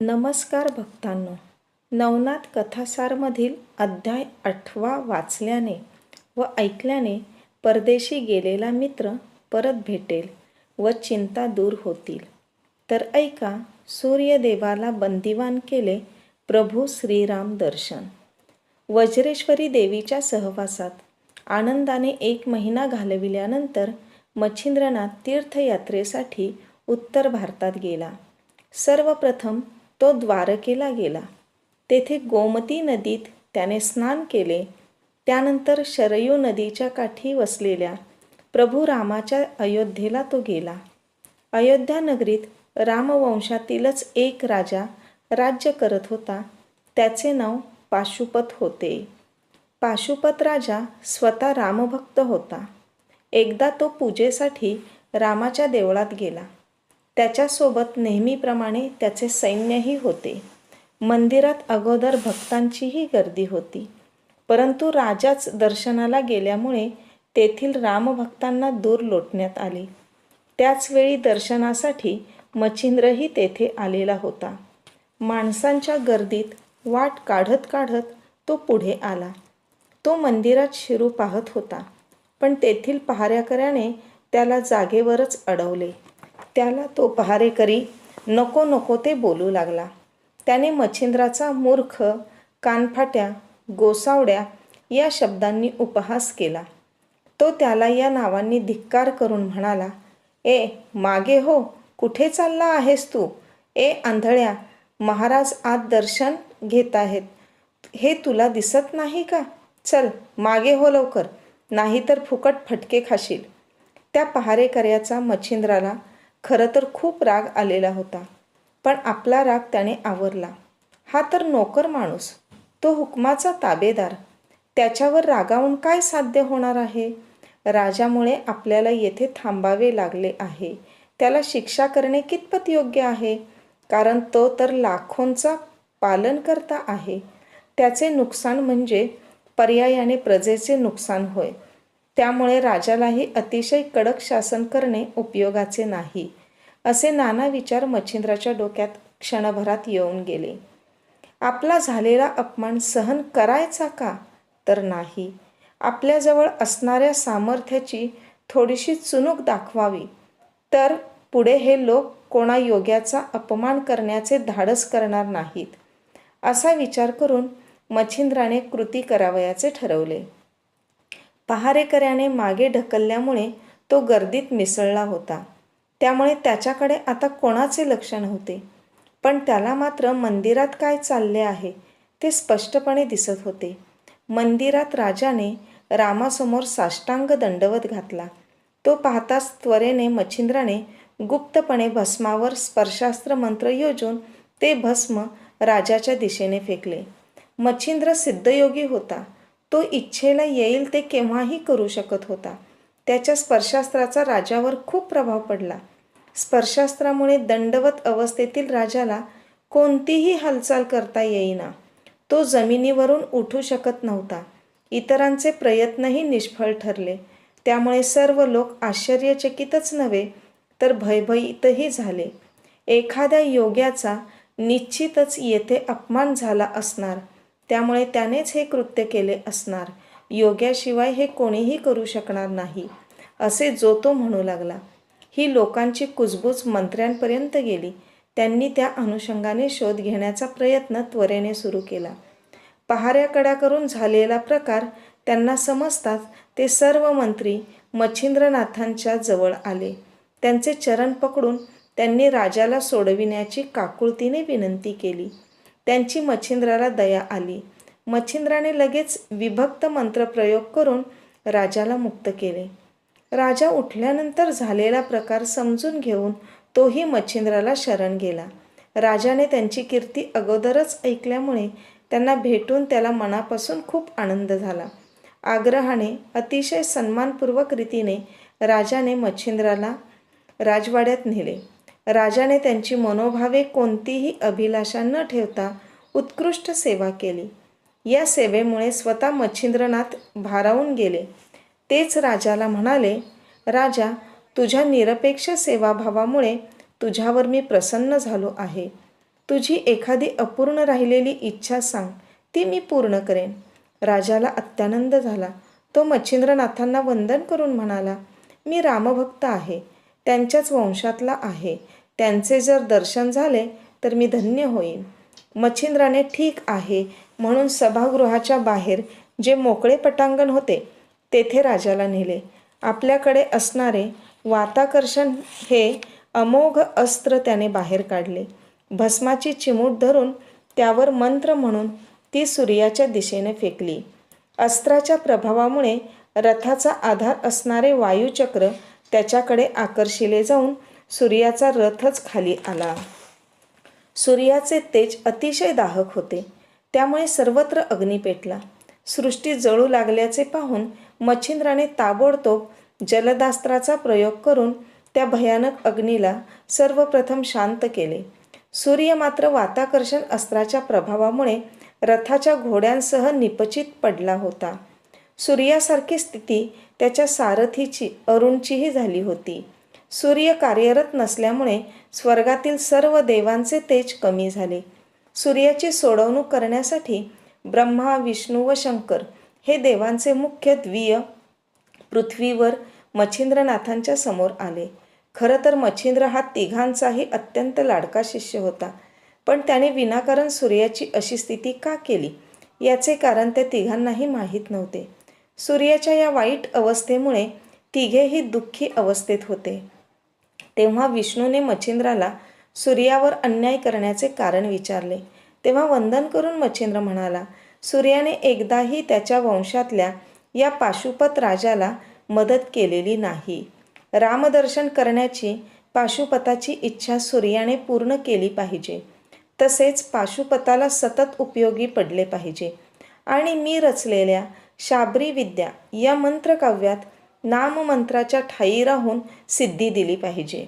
नमस्कार भक्तांनो. नवनाथ कथासारमधील अध्याय 8 वाचल्याने व ऐकल्याने परदेशी गेलेला मित्र परत भेटेल व चिंता दूर होतील. तर ऐका, सूर्यदेवाला बंदिवान केले प्रभू श्रीराम दर्शन. वज्रेश्वरी देवीच्या सहवासात आनंदाने 1 महिना घालविल्यानंतर मच्छिंद्रनाथ तीर्थयात्रेसाठी उत्तर भारतात गेला. सर्वप्रथम तो द्वारकेला गेला. तेथे गोमती नदीत त्याने स्नान केले. त्यानंतर शरयू नदीच्या काठी वसलेल्या प्रभू रामाच्या अयोध्येला तो गेला. अयोध्या नगरीत रामवंशातीलच एक राजा राज्य करत होता. त्याचे नाव पाशुपत होते. पाशुपत राजा स्वतः रामभक्त होता. एकदा तो पूजेसाठी रामाच्या देवळात गेला. त्याच्यासोबत नेहमीप्रमाणे त्याचे सैन्यही होते. मंदिरात अगोदर भक्तांचीही गर्दी होती. परंतु राजाच दर्शनाला गेल्यामुळे तेथील रामभक्तांना दूर लोटण्यात आले. त्याचवेळी दर्शनासाठी मच्छिंद्रही तेथे आलेला होता. माणसांच्या गर्दीत वाट काढत काढत तो पुढे आला. तो मंदिरात शिरू पाहत होता, पण तेथील पहारेकऱ्याने त्याला जागेवरच अडवले. त्याला तो पहारेकरी नको नको ते बोलू लागला. त्याने मच्छिंद्राचा मूर्ख, कानफाट्या, गोसावड्या या शब्दांनी उपहास केला. तो त्याला या नावांनी धिक्कार करून म्हणाला, "ए मागे हो, कुठे चालला आहेस तू? ए आंधळ्या, महाराज आत दर्शन घेत आहेत, हे तुला दिसत नाही का? चल मागे हो लवकर, नाहीतर फुकट फटके खाशील." त्या पहारेकऱ्याचा मच्छिंद्राला खरं तर खूप राग आलेला होता, पण आपला राग त्याने आवरला. हा तर नोकर माणूस, तो हुकमाचा ताबेदार, त्याच्यावर रागावून काय साध्य होणार आहे? राजामुळे आपल्याला येथे थांबावे लागले आहे, त्याला शिक्षा करणे कितपत योग्य आहे? कारण तो तर लाखोंचा पालनकर्ता आहे. त्याचे नुकसान म्हणजे पर्यायाने प्रजेचे नुकसान होय. त्यामुळे राजालाही अतिशय कडक शासन करणे उपयोगाचे नाही, असे नाना विचार मच्छिंद्राच्या डोक्यात क्षणभरात येऊन गेले. आपला झालेला अपमान सहन करायचा का? तर नाही. आपल्याजवळ असणाऱ्या सामर्थ्याची थोडीशी चुणूक दाखवावी, तर पुढे हे लोक कोणा योग्याचा अपमान करण्याचे धाडस करणार नाहीत, असा विचार करून मच्छिंद्राने कृती करावयाचे ठरवले. पहारेकऱ्याने मागे ढकलल्यामुळे तो गर्दीत मिसळला होता. त्यामुळे त्याच्याकडे आता कोणाचे लक्ष नव्हते. पण त्याला मात्र मंदिरात काय चालले आहे ते स्पष्टपणे दिसत होते. मंदिरात राजाने रामासमोर साष्टांग दंडवत घातला. तो पाहताच त्वरेने मच्छिंद्राने गुप्तपणे भस्मावर स्पर्शास्त्र मंत्र योजून ते भस्म राजाच्या दिशेने फेकले. मच्छिंद्र सिद्धयोगी होता. तो इच्छेला येईल ते केव्हाही करू शकत होता. त्याच्या स्पर्शास्त्राचा राजावर खूप प्रभाव पडला. स्पर्शास्त्रामुळे दंडवत अवस्थेतील राजाला कोणतीही हालचाल करता येईना. तो जमिनीवरून उठू शकत नव्हता. इतरांचे प्रयत्नही निष्फळ ठरले. त्यामुळे सर्व लोक आश्चर्यचकितच नव्हे तर भयभीतही झाले. एखाद्या योग्याचा निश्चितच येथे अपमान झाला असणार, त्यामुळे त्यानेच हे कृत्य केले असणार. योग्याशिवाय हे कोणीही करू शकणार नाही, असे जो तो म्हणू लागला. ही लोकांची कुजबूज मंत्र्यांपर्यंत गेली. त्यांनी त्या अनुषंगाने शोध घेण्याचा प्रयत्न त्वरेने सुरू केला. पहाऱ्याकड्याकडून झालेला प्रकार त्यांना समजताच ते सर्व मंत्री मच्छिंद्रनाथांच्या जवळ आले. त्यांचे चरण पकडून त्यांनी राजाला सोडविण्याची काकुळतीने विनंती केली. त्यांची मच्छिंद्राला दया आली. मच्छिंद्राने लगेच विभक्त मंत्रप्रयोग करून राजाला मुक्त केले. राजा उठल्यानंतर झालेला प्रकार समजून घेऊन तोही मच्छिंद्राला शरण गेला. राजाने त्यांची कीर्ती अगोदरच ऐकल्यामुळे त्यांना भेटून त्याला मनापासून खूप आनंद झाला. आग्रहाने अतिशय सन्मानपूर्वक रीतीने राजाने मच्छिंद्राला राजवाड्यात नेले. राजाने त्यांची मनोभावे कोणतीही अभिलाषा न ठेवता उत्कृष्ट सेवा केली. या सेवेमुळे स्वतः मच्छिंद्रनाथ भारावून गेले. तेच राजाला म्हणाले, "राजा, तुझ्या निरपेक्ष सेवाभावामुळे तुझ्यावर मी प्रसन्न झालो आहे. तुझी एखादी अपूर्ण राहिलेली इच्छा सांग, ती मी पूर्ण करेन. राजाला अत्यानंद झाला. तो मच्छिंद्रनाथांना वंदन करून म्हणाला, मी रामभक्त आहे, त्यांच्याच वंशातला आहे. त्यांचे जर दर्शन झाले तर मी धन्य होईन. मच्छिंद्राने ठीक आहे म्हणून सभागृहाच्या बाहेर जे मोकळे पटांगण होते तेथे राजाला नेले. आपल्याकडे असणारे वाताकर्षण हे अमोघ अस्त्र त्याने बाहेर काढले. भस्माची चिमूट धरून त्यावर मंत्र म्हणून ती सूर्याच्या दिशेने फेकली. अस्त्राच्या प्रभावामुळे रथाचा आधार असणारे वायुचक्र त्याच्याकडे आकर्षिले जाऊन सूर्याचा रथच खाली आला. सूर्याचे तेज अतिशय दाहक होते, त्यामुळे सर्वत्र अग्नी पेटला. सृष्टी जळू लागल्याचे पाहून मच्छिंद्राने ताबडतोब जलदास्त्राचा प्रयोग करून त्या भयानक अग्नीला सर्वप्रथम शांत केले. सूर्य मात्र वाताकर्षण अस्त्राच्या प्रभावामुळे रथाच्या घोड्यांसह निपचित पडला होता. सूर्यासारखी स्थिती त्याच्या सारथीची अरुणचीही झाली होती. सूर्य कार्यरत नसल्यामुळे स्वर्गातील सर्व देवांचे तेज कमी झाले. सूर्याची सोडवणूक करण्यासाठी ब्रह्मा, विष्णू व शंकर हे देवांचे मुख्य द्विय पृथ्वीवर मच्छिंद्रनाथांच्या समोर आले. खरं तर मच्छिंद्र हा तिघांचाही अत्यंत लाडका शिष्य होता, पण त्याने विनाकारण सूर्याची अशी स्थिती का केली याचे कारण त्या तिघांनाही माहीत नव्हते. सूर्याच्या या वाईट अवस्थेमुळे तिघेही दुःखी अवस्थेत होते. तेव्हा विष्णूने मच्छिंद्राला सूर्यावर अन्याय करण्याचे कारण विचारले. तेव्हा वंदन करून मच्छिंद्र म्हणाला, सूर्याने एकदाही त्याच्या वंशातल्या या पाशुपत राजाला मदत केलेली नाही. रामदर्शन करण्याची पाशुपताची इच्छा सूर्याने पूर्ण केली पाहिजे. तसेच पाशुपताला सतत उपयोगी पडले पाहिजे आणि मी रचलेल्या शाबरी विद्या या मंत्रकाव्यात नाममंत्राच्या ठायी राहून सिद्धी दिली पाहिजे.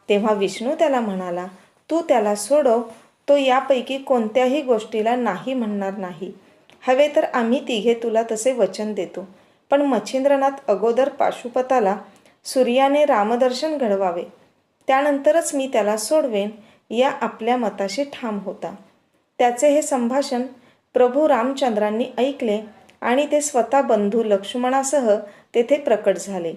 तेव्हा विष्णू त्याला म्हणाला, तू त्याला सोडव, तो यापैकी कोणत्याही गोष्टीला नाही म्हणणार नाही. हवे तर आम्ही तिघे तुला तसे वचन देतो, पण मच्छिंद्रनाथ अगोदर पाशुपताला सूर्याने रामदर्शन घडवावे, त्यानंतरच मी त्याला सोडवेन या आपल्या मताशी ठाम होता. त्याचे हे संभाषण प्रभू रामचंद्रांनी ऐकले आणि ते स्वतः बंधू लक्ष्मणासह तेथे प्रकट झाले.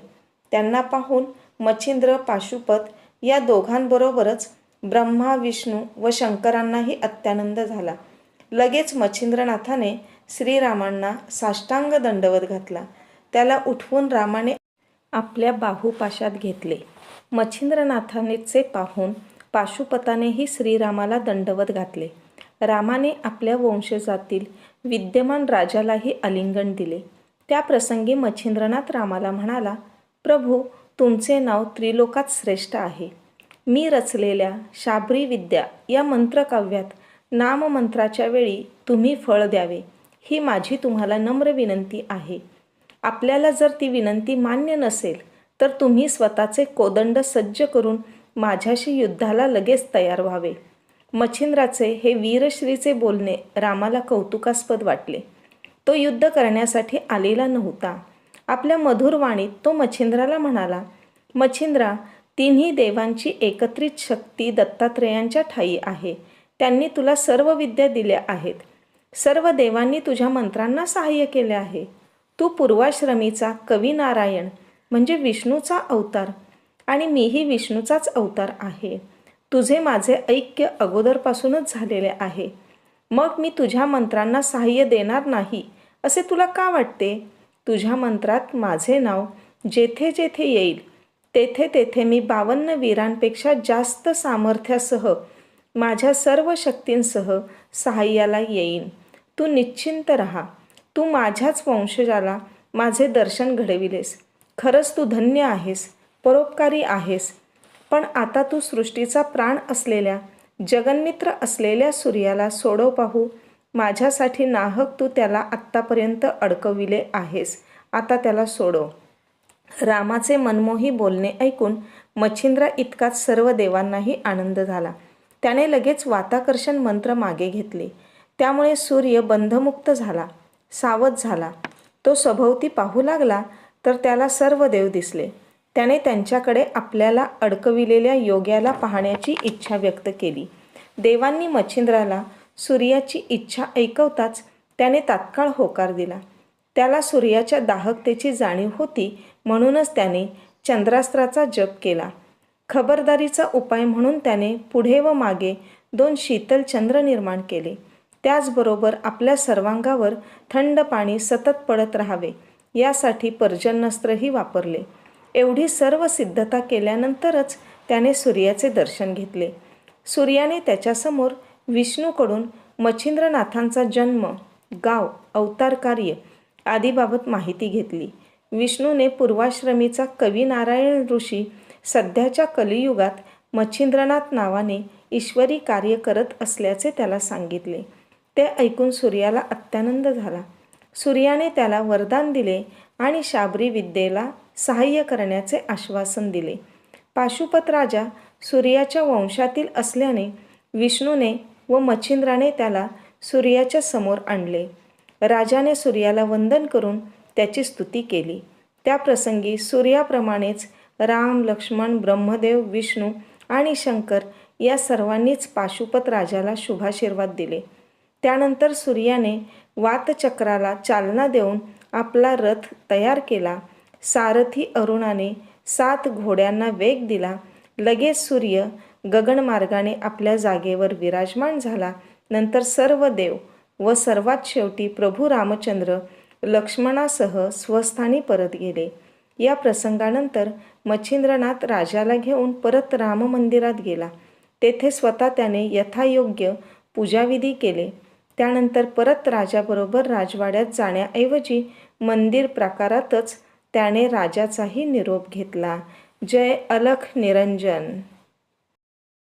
त्यांना पाहून मच्छिंद्र, पाशुपत या दोघांबरोबरच ब्रह्मा, विष्णू व शंकरांनाही अत्यानंद झाला. लगेच मच्छिंद्रनाथाने श्रीरामांना साष्टांग दंडवत घातला. त्याला उठवून रामाने आपल्या बाहुपाशात घेतले. मच्छिंद्रनाथानेचे पाहून पाशुपतानेही श्रीरामाला दंडवत घातले. रामाने आपल्या वंशजातील विद्यमान राजालाही आलिंगन दिले. त्या प्रसंगी मच्छिंद्रनाथ रामाला म्हणाला, प्रभू, तुमचे नाव त्रिलोकात श्रेष्ठ आहे. मी रचलेल्या शाबरी विद्या या मंत्रकाव्यात नाममंत्राच्या वेळी तुम्ही फळ द्यावे, ही माझी तुम्हाला नम्र विनंती आहे. आपल्याला जर ती विनंती मान्य नसेल तर तुम्ही स्वतःचे कोदंड सज्ज करून माझ्याशी युद्धाला लगेच तयार व्हावे. मच्छिंद्राचे हे वीरश्रीचे बोलणे रामाला कौतुकास्पद वाटले. तो युद्ध करण्यासाठी आलेला नव्हता. आपल्या मधुर वाणीत तो मच्छिंद्राला म्हणाला, मच्छिंद्रा, तिन्ही देवांची एकत्रित शक्ती दत्तात्रेयांच्या ठायी आहे. त्यांनी तुला सर्व विद्या दिल्या आहेत. सर्व देवांनी तुझ्या मंत्रांना सहाय्य केले आहे. तू पूर्वाश्रमीचा कवी नारायण म्हणजे विष्णूचा अवतार आणि मीही विष्णूचाच अवतार आहे. तुझे माझे ऐक्य अगोदरपासूनच झालेले आहे. मग मी तुझ्या मंत्रांना सहाय्य देणार नाही असे तुला का वाटते? तुझ्या मंत्रात माझे नाव जेथे जेथे येईल तेथे तेथे मी 52 वीरांपेक्षा जास्त सामर्थ्यासह माझ्या सर्व शक्तींसह सहाय्याला येईन. तू निश्चिंत राहा. तू माझ्याच वंशजाला माझे दर्शन घडविलेस. खरंच तू धन्य आहेस, परोपकारी आहेस. पण आता तू सृष्टीचा प्राण असलेल्या, जगन्मित्र असलेल्या सूर्याला सोडव पाहू. माझ्यासाठी नाहक तू त्याला आत्तापर्यंत अडकविले आहेस. आता त्याला सोडव. रामाचे मनमोही बोलणे ऐकून मच्छिंद्रा इतकाच सर्व देवांनाही आनंद झाला. त्याने लगेच वाताकर्षण मंत्र मागे घेतले. त्यामुळे सूर्य बंधमुक्त झाला, सावध झाला. तो सभोवती पाहू लागला तर त्याला सर्व देव दिसले. त्याने त्यांच्याकडे आपल्याला अडकविलेल्या योग्याला पाहण्याची इच्छा व्यक्त केली. देवांनी मच्छिंद्राला सूर्याची इच्छा ऐकवताच त्याने तात्काळ होकार दिला. त्याला सूर्याच्या दाहकतेची जाणीव होती, म्हणूनच त्याने चंद्रास्त्राचा जप केला. खबरदारीचा उपाय म्हणून त्याने पुढे व मागे 2 शीतल चंद्र निर्माण केले. त्याचबरोबर आपल्या सर्वांगावर थंड पाणी सतत पडत राहावे यासाठी पर्जन्यास्त्रही वापरले. एवढी सर्व सिद्धता केल्यानंतरच त्याने सूर्याचे दर्शन घेतले. सूर्याने त्याच्यासमोर विष्णूकडून मच्छिंद्रनाथांचा जन्म, गाव, अवतार कार्य आदीबाबत माहिती घेतली. विष्णूने पूर्वाश्रमीचा कवी नारायण ऋषी सध्याच्या कलियुगात मच्छिंद्रनाथ नावाने ईश्वरी कार्य करत असल्याचे त्याला सांगितले. ते ऐकून सूर्याला अत्यानंद झाला. सूर्याने त्याला वरदान दिले आणि शाबरी विद्येला सहाय्य करण्याचे आश्वासन दिले. पाशुपत राजा सूर्याच्या वंशातील असल्याने विष्णूने व मच्छिंद्राने त्याला सूर्याच्या समोर आणले. राजाने सूर्याला वंदन करून त्याची स्तुती केली. त्या प्रसंगी सूर्याप्रमाणेच राम, लक्ष्मण, ब्रह्मदेव, विष्णू आणि शंकर या सर्वांनीच पाशुपत राजाला शुभाशीर्वाद दिले. त्यानंतर सूर्याने वातचक्राला चालना देऊन आपला रथ तयार केला. सारथी अरुणाने 7 घोड्यांना वेग दिला. लगेच सूर्य गगनमार्गाने आपल्या जागेवर विराजमान झाला. नंतर सर्व देव व सर्वात शेवटी प्रभू रामचंद्र लक्ष्मणासह स्वस्थानी परत गेले. या प्रसंगानंतर मच्छिंद्रनाथ राजाला घेऊन परत राम मंदिरात गेला. तेथे स्वतः त्याने यथायोग्य पूजाविधी केले. त्यानंतर परत राजाबरोबर राजवाड्यात जाण्याऐवजी मंदिर प्राकारातच त्याने राजाचाही निरोप घेतला. जय अलख निरंजन.